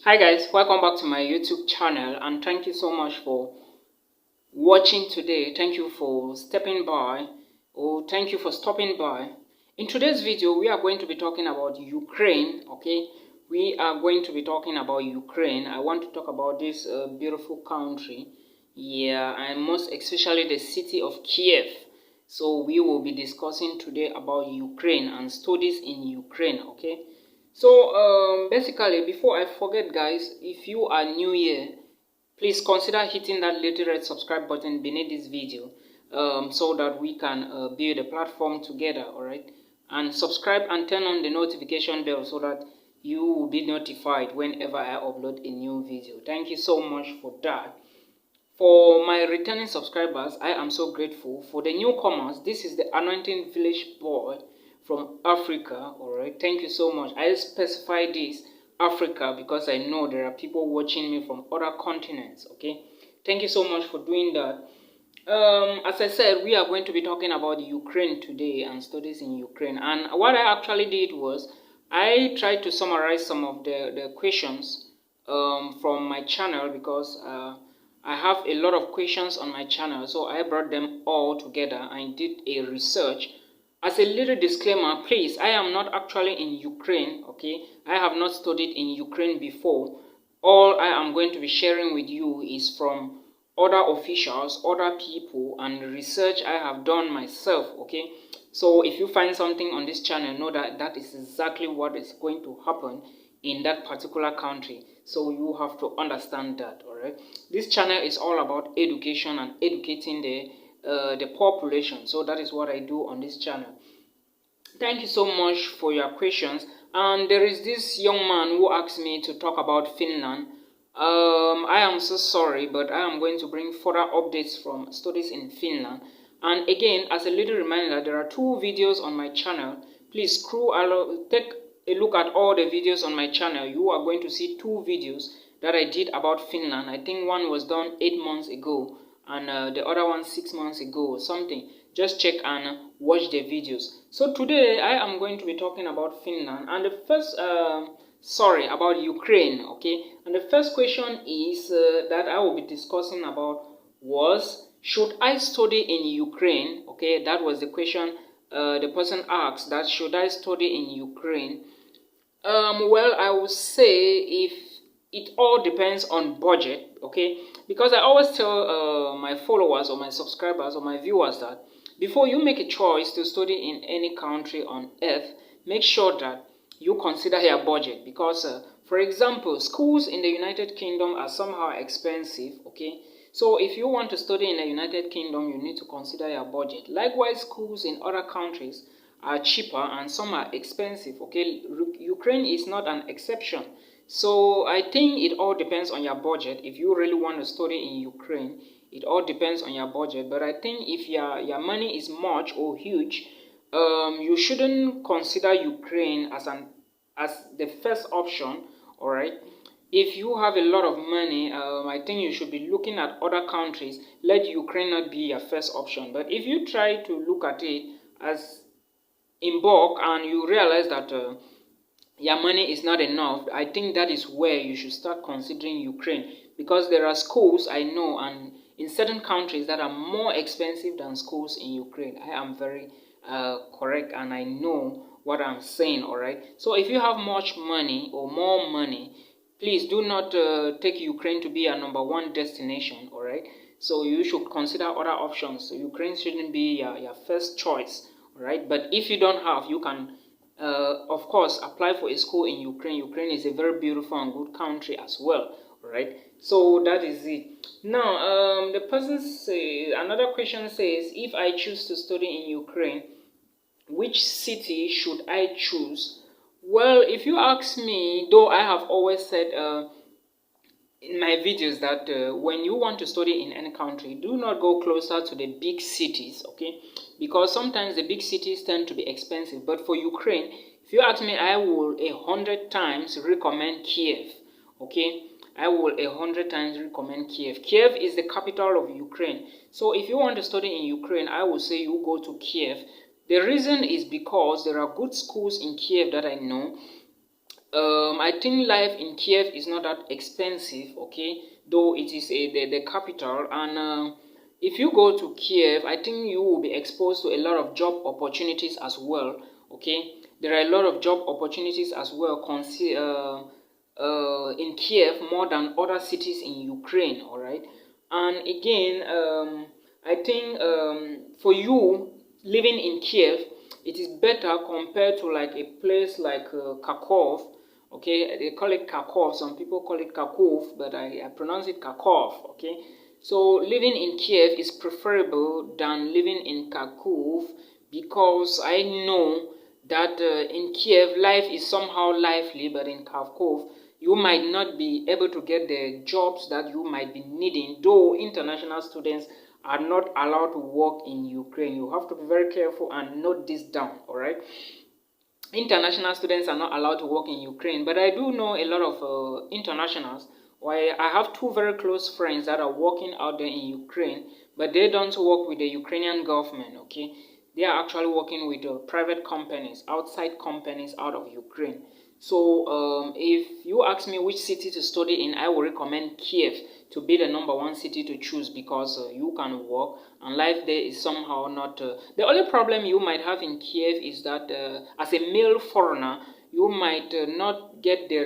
Hi guys, welcome back to my YouTube channel and thank you so much for watching today. Thank you for stepping by or thank you for stopping by. In today's video, we are going to be talking about Ukraine, okay? We are going to be talking about Ukraine. I want to talk about this beautiful country. Yeah, and most especially the city of Kiev. So we will be discussing today about Ukraine and studies in Ukraine, okay? So basically, before I forget guys, if you are new here, please consider hitting that little red subscribe button beneath this video so that we can build a platform together, alright? And subscribe and turn on the notification bell so that you will be notified whenever I upload a new video. Thank you so much for that. For my returning subscribers, I am so grateful. For the newcomers, this is the Anointing Village Boy from Africa, alright? Thank you so much. I specify this Africa because I know there are people watching me from other continents, okay? Thank you so much for doing that. As I said, we are going to be talking about Ukraine today and studies in Ukraine. And what I actually did was I tried to summarize some of the questions from my channel because I have a lot of questions on my channel. So I brought them all together and did a research. As a little disclaimer, please, I am not actually in Ukraine, okay? I have not studied in Ukraine before. All I am going to be sharing with you is from other officials, other people, and research I have done myself, okay? So if you find something on this channel, know that that is exactly what is going to happen in that particular country. So you have to understand that, all right? This channel is all about education and educating the population. So that is what I do on this channel. Thank you so much for your questions. And there is this young man who asked me to talk about Finland. I am so sorry, but I am going to bring further updates from studies in Finland. And again, as a little reminder, there are 2 videos on my channel. Please take a look at all the videos on my channel. You are going to see 2 videos that I did about Finland. I think one was done 8 months ago and the other one 6 months ago or something. Just check and watch the videos. So today I am going to be talking about Finland and the first about Ukraine, okay? And the first question is that I will be discussing about was, should I study in Ukraine? Okay, that was the question the person asked, that should I study in Ukraine? Well, I would say if it all depends on budget, okay? Because I always tell my followers or my subscribers or my viewers that before you make a choice to study in any country on earth, make sure that you consider your budget. Because, for example, schools in the United Kingdom are somehow expensive, okay? So if you want to study in the United Kingdom, you need to consider your budget. Likewise, schools in other countries are cheaper and some are expensive, okay? Ukraine is not an exception. So I think it all depends on your budget. If you really want to study in Ukraine, it all depends on your budget. But I think if your money is much or huge, you shouldn't consider Ukraine as the first option, all right? If you have a lot of money, I think you should be looking at other countries. Let Ukraine not be your first option. But if you try to look at it as in bulk and you realize that your money is not enough, I think that is where you should start considering Ukraine, because there are schools I know and in certain countries that are more expensive than schools in Ukraine. I am very correct and I know what I'm saying, all right? So if you have much money or more money, please do not take Ukraine to be a #1 destination, all right? So you should consider other options. So Ukraine shouldn't be your first choice, all right? But if you don't have, you can of course, apply for a school in Ukraine. Ukraine is a very beautiful and good country as well, right? So that is it. Now, the person say, another question says, if I choose to study in Ukraine, which city should I choose? Well, if you ask me, though I have always said in my videos that when you want to study in any country, do not go closer to the big cities, okay? Because sometimes the big cities tend to be expensive. But for Ukraine, if you ask me, I will 100 times recommend Kiev, okay? I will 100 times recommend Kiev. Kiev is the capital of Ukraine. So if you want to study in Ukraine, I will say you go to Kiev. The reason is because there are good schools in Kiev that I know. I think life in Kiev is not that expensive, okay, though it is the capital. And if you go to Kiev, I think you will be exposed to a lot of job opportunities as well, okay. There are a lot of job opportunities as well in Kiev more than other cities in Ukraine, all right. And again, I think for you living in Kiev, it is better compared to like a place like Kharkov. Okay, they call it Kharkov. Some people call it Kharkov, but I pronounce it Kharkov. Okay, so living in Kiev is preferable than living in Kharkov, because I know that in Kiev life is somehow lively, but in Kharkov you might not be able to get the jobs that you might be needing, though international students are not allowed to work in Ukraine. You have to be very careful and note this down, all right? International students are not allowed to work in Ukraine, but I do know a lot of internationals. Why, I have two very close friends that are working out there in Ukraine, but they don't work with the Ukrainian government, okay? They are actually working with private companies, outside companies out of Ukraine. So if you ask me which city to study in, I will recommend Kiev to be the #1 city to choose, because you can work and life there is somehow not... the only problem you might have in Kiev is that as a male foreigner, you might not get the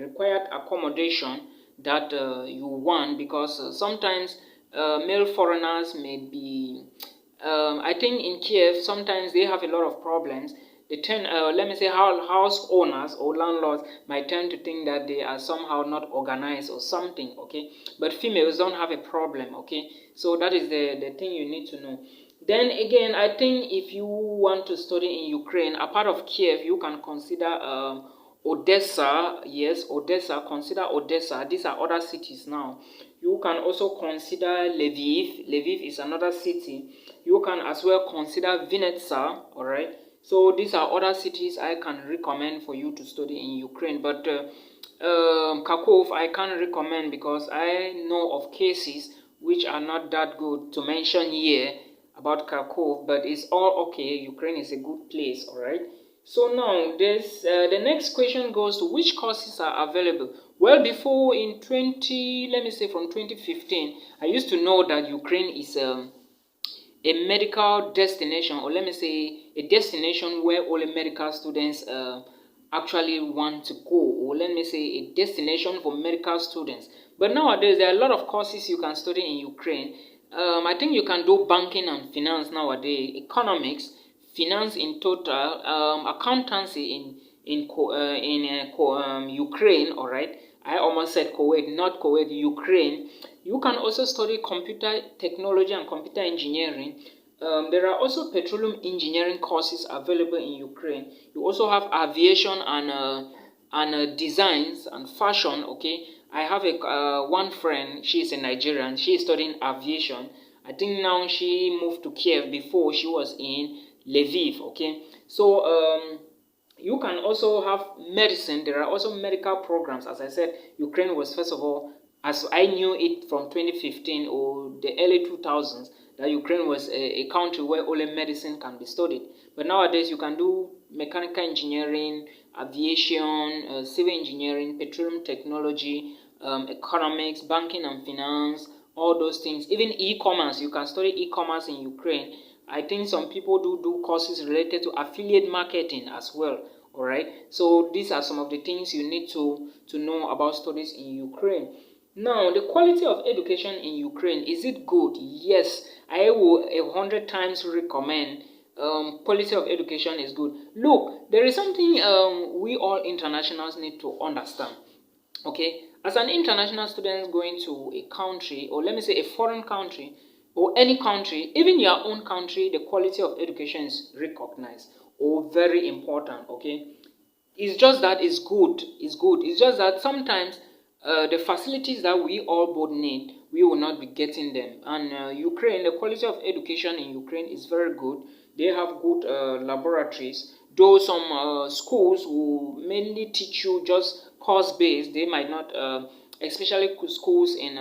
required accommodation that you want, because sometimes male foreigners may be... I think in Kiev, sometimes they have a lot of problems. They tend, let me say, house owners or landlords might tend to think that they are somehow not organized or something, okay? But females don't have a problem, okay? So that is the thing you need to know. Then again, I think if you want to study in Ukraine, a part of Kiev, you can consider Odessa. Yes, Odessa. Consider Odessa. These are other cities now. You can also consider Lviv. Lviv is another city. You can as well consider Vinnytsia, all right? So these are other cities I can recommend for you to study in Ukraine. But Kharkov I can't recommend, because I know of cases which are not that good to mention here about Kharkov, but it's all okay. Ukraine is a good place, all right? So now this the next question goes to which courses are available. Well, before in let me say from 2015, I used to know that Ukraine is a medical destination, or let me say a destination where all the medical students actually want to go, or let me say a destination for medical students. But nowadays there are a lot of courses you can study in Ukraine. I think you can do banking and finance nowadays, economics, finance in total, accountancy in Ukraine. All right, I almost said Kuwait, not Kuwait, Ukraine. You can also study computer technology and computer engineering. There are also petroleum engineering courses available in Ukraine. You also have aviation and designs and fashion. Okay, I have a one friend. She is a Nigerian. She is studying aviation. I think now she moved to Kiev. Before she was in Lviv. Okay, so you can also have medicine. There are also medical programs. As I said, Ukraine was, first of all, as I knew it from 2015 or the early 2000s, that Ukraine was a country where only medicine can be studied. But nowadays you can do mechanical engineering, aviation, civil engineering, petroleum technology, economics, banking and finance, all those things. Even e-commerce, you can study e-commerce in Ukraine. I think some people do courses related to affiliate marketing as well. All right. So these are some of the things you need to know about studies in Ukraine. Now, the quality of education in Ukraine, is it good? Yes, I will 100 times recommend. Quality of education is good. Look, there is something we all internationals need to understand. Okay, as an international student going to a country, or let me say a foreign country, or any country, even your own country, the quality of education is recognized or very important. Okay, it's just that it's good. It's good. It's just that sometimes the facilities that we all both need, we will not be getting them. And Ukraine, the quality of education in Ukraine is very good. They have good laboratories. Though some schools will mainly teach you just course-based, they might not, especially schools in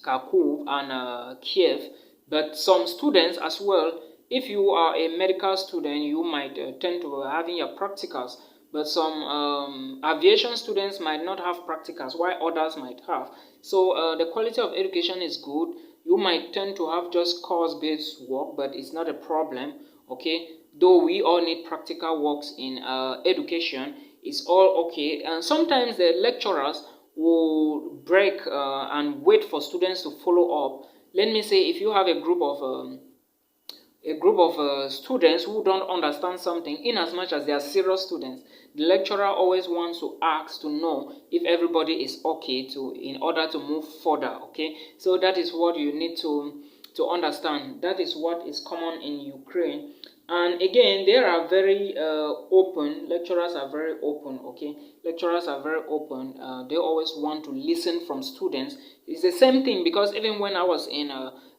Kharkov and Kiev. But some students as well, if you are a medical student, you might tend to having your practicals. but some aviation students might not have practicals, while others might have. So the quality of education is good. You might tend to have just course-based work, but it's not a problem, okay? Though we all need practical works in education, it's all okay. And sometimes the lecturers will break and wait for students to follow up. Let me say, if you have a group of students who don't understand something, in as much as they are serious students, the lecturer always wants to ask to know if everybody is okay in order to move further, okay? So that is what you need to understand. That is what is common in Ukraine. And again, they are very open. Lecturers are very open, okay? Lecturers are very open. They always want to listen from students. It's the same thing, because even when I was in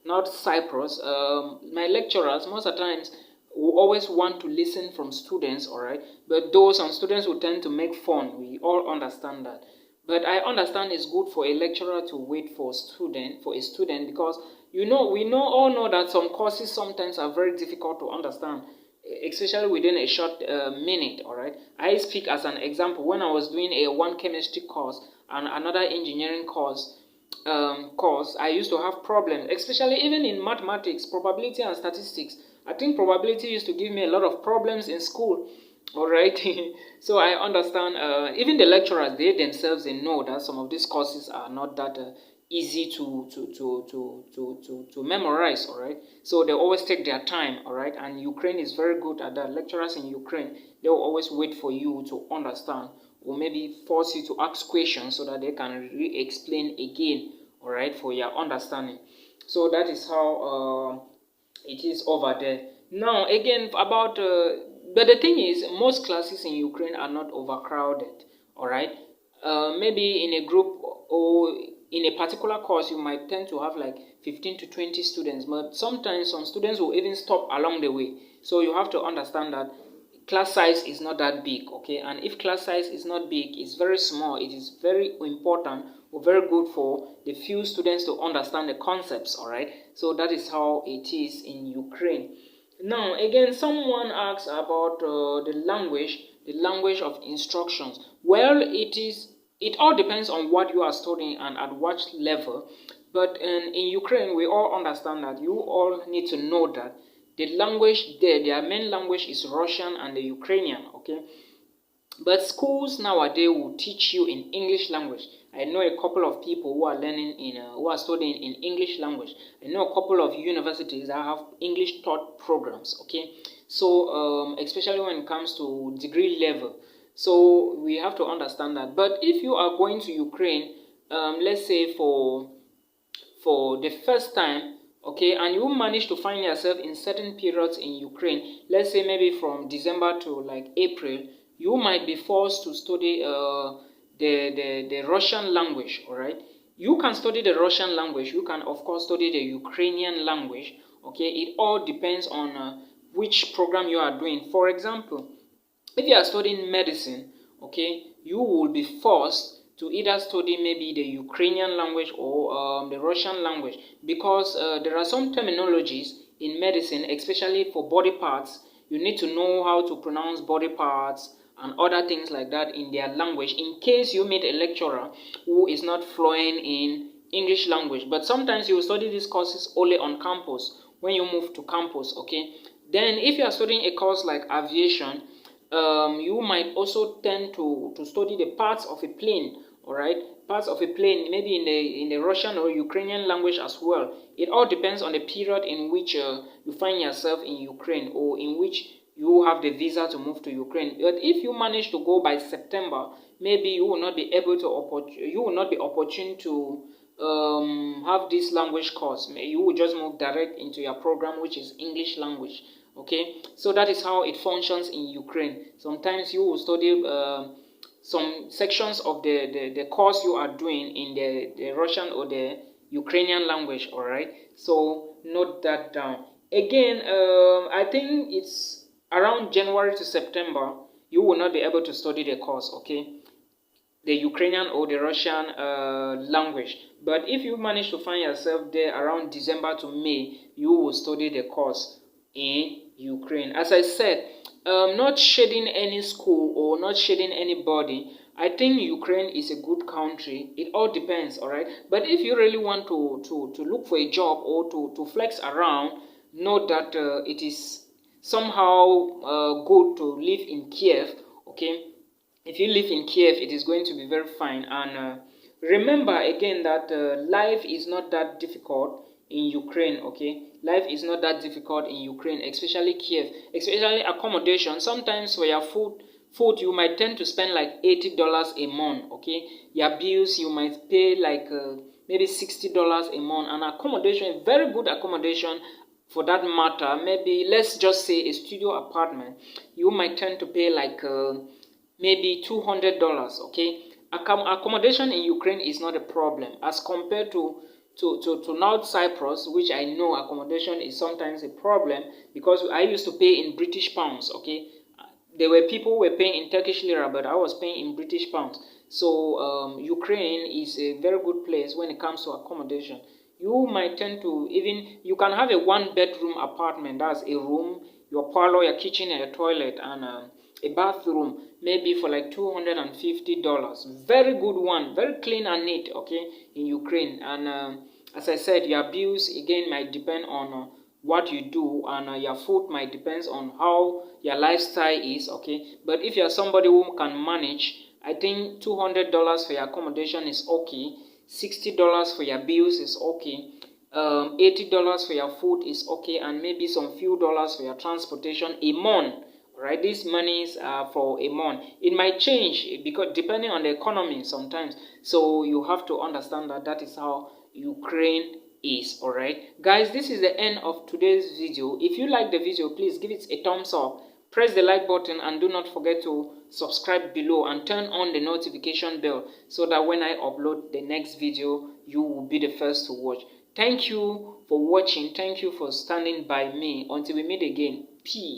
North Cyprus, my lecturers most of the times will always want to listen from students, all right? But though some students will tend to make fun, we all understand that. But I understand it's good for a lecturer to wait for a student, because we all know that some courses sometimes are very difficult to understand, especially within a short minute, all right? I speak as an example. When I was doing one chemistry course and another engineering course, I used to have problems, especially even in mathematics, probability and statistics. I think probability used to give me a lot of problems in school. All right. So I understand. Even the lecturers, they themselves, they know that some of these courses are not that easy to memorize. All right. So they always take their time. All right. And Ukraine is very good at that. Lecturers in Ukraine, they will always wait for you to understand, or maybe force you to ask questions so that they can re-explain again. All right, for your understanding. So that is how it is over there. Now again, about but the thing is, most classes in Ukraine are not overcrowded. All right, maybe in a group or in a particular course you might tend to have like 15 to 20 students, but sometimes some students will even stop along the way. So you have to understand that class size is not that big, okay? And if class size is not big, it's very small, it is very important or very good for the few students to understand the concepts, all right? So that is how it is in Ukraine. Now again, someone asks about the language of instructions. Well, it all depends on what you are studying and at what level. But in Ukraine, we all understand that you all need to know that the language there, their main language is Russian and the Ukrainian, okay? But schools nowadays will teach you in English language. I know a couple of people who are who are studying in English language. I know a couple of universities that have English taught programs, okay? So, especially when it comes to degree level. So, we have to understand that. But if you are going to Ukraine, let's say for the first time, okay, and you manage to find yourself in certain periods in Ukraine, let's say maybe from December to like April, you might be forced to study the Russian language, all right? You can study the Russian language. You can, of course, study the Ukrainian language, okay? It all depends on which program you are doing. For example, if you are studying medicine, okay, you will be forced to either study maybe the Ukrainian language or the Russian language, because there are some terminologies in medicine, especially for body parts. You need to know how to pronounce body parts and other things like that in their language, in case you meet a lecturer who is not fluent in English language. But sometimes you study these courses only on campus when you move to campus, okay? Then if you are studying a course like aviation, you might also tend to study the parts of a plane, all right? Parts of a plane, maybe in the Russian or Ukrainian language as well. It all depends on the period in which you find yourself in Ukraine, or in which you have the visa to move to Ukraine. But if you manage to go by September, maybe you will not be able to you will not be opportune to have this language course. You will just move direct into your program, which is English language. Okay, so that is how it functions in Ukraine. Sometimes you will study some sections of the course you are doing in the Russian or the Ukrainian language, all right? So note that down. Again, I think it's around January to September, you will not be able to study the course, okay? The Ukrainian or the Russian language. But if you manage to find yourself there around December to May, you will study the course in Ukraine. As I said, not shading any school or not shading anybody. I think Ukraine is a good country. It all depends, all right? But if you really want to look for a job or to flex around, know that it is somehow good to live in Kiev, okay? If you live in Kiev, it is going to be very fine. And remember again that life is not that difficult in Ukraine, okay? Life is not that difficult in Ukraine, especially Kiev, especially accommodation. Sometimes for your food you might tend to spend like $80 a month, okay? Your bills you might pay like maybe $60 a month, and accommodation, very good accommodation for that matter, maybe let's just say a studio apartment, you might tend to pay like maybe $200, okay? Accommodation in Ukraine is not a problem as compared to North Cyprus, which I know accommodation is sometimes a problem because I used to pay in British pounds, okay? There were people who were paying in Turkish lira, but I was paying in British pounds. So Ukraine is a very good place when it comes to accommodation. You might tend to even, you can have a one-bedroom apartment, that's a room, your parlor, your kitchen, and your toilet, and a bathroom, maybe for like $250. Very good one, very clean and neat, okay, in Ukraine. And as I said, your bills again might depend on what you do, and your food might depend on how your lifestyle is, okay? But if you're somebody who can manage, I think $200 for your accommodation is okay, $60 for your bills is okay, $80 for your food is okay, and maybe some few dollars for your transportation a month. Right, these monies are for a month. It might change because depending on the economy sometimes. So you have to understand that that is how Ukraine is. All right, guys, this is the end of today's video. If you like the video, please give it a thumbs up, press the like button, and do not forget to subscribe below and turn on the notification bell so that when I upload the next video, you will be the first to watch. Thank you for watching. Thank you for standing by me. Until we meet again, peace.